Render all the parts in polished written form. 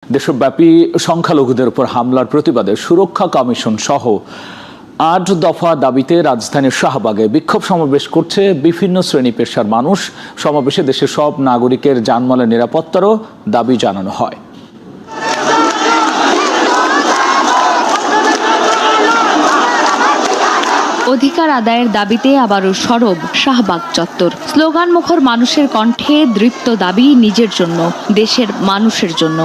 দেশব্যাপী সংখ্যালঘুদের উপর হামলার প্রতিবাদে সুরক্ষা কমিশন সহ ৮ দফা দাবিতে রাজধানীর শাহবাগে বিক্ষোভ সমাবেশ করছে বিভিন্ন শ্রেণী পেশার মানুষ। সমাবেশে দেশের সব নাগরিকের জানমালের নিরাপত্তারও দাবি জানানো হয়। অধিকার আদায়ের দাবিতে আবারও সরব শাহবাগ চত্বর। স্লোগান মুখর মানুষের কণ্ঠে দৃপ্ত দাবি নিজের জন্য, দেশের মানুষের জন্য।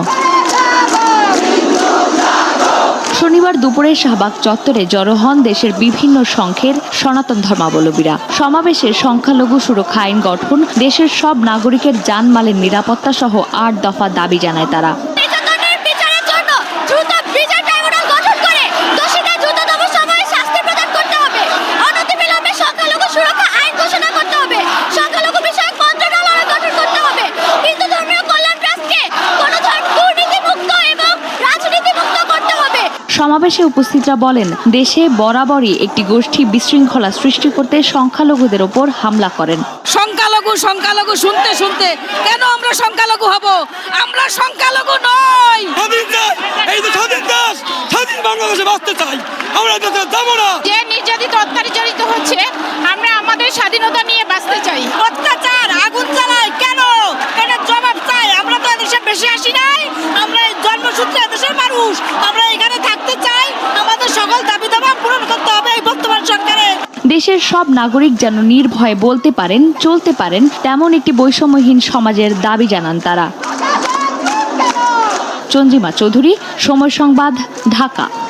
শনিবার দুপুরে শাহবাগ চত্বরে জড়ো হন দেশের বিভিন্ন সংখ্যের সনাতন ধর্মাবলম্বীরা। সমাবেশে সংখ্যালঘু সুরক্ষা আইন গঠন, দেশের সব নাগরিকের জানমালের নিরাপত্তা সহ ৮ দফা দাবি জানায় তারা। সমাবেশে উপস্থিতরা বলেন, দেশে বরাবরই একটি গোষ্ঠী বিশৃঙ্খলা সৃষ্টি করতে সংখ্যালঘুদের ওপর হামলা করেন। সংখ্যালঘু শুনতে শুনতে কেন আমরা সংখ্যালঘু হব? আমরা সংখ্যালঘু নই। এই যে স্বাধীন দেশ, স্বাধীন বাংলাদেশে বাঁচতে চাই, আমরা যাবো না। যে নির্যাতিত অত্যাচারিত হচ্ছে, আমরা আমাদের স্বাধীনতা নিয়ে বাঁচতে চাই। অত্যাচার আগুন জ্বালায় কেন? এটা জবাব চাই। আমরা তো এদেশে বেশি আসি নাই, আমরা জন্মসূত্রে এদেশের মানুষ, আমরা এখানে থাকতে চাই। আমাদের সকল দাবি দাবা পূরণ করতে হবে এই বর্তমান সরকারের। দেশের সব নাগরিক যেন নির্ভয়ে বলতে পারেন, চলতে পারেন, তেমন একটি বৈষম্যহীন সমাজের দাবি জানান তারা। চন্দ্রিমা চৌধুরী, সময় সংবাদ, ঢাকা।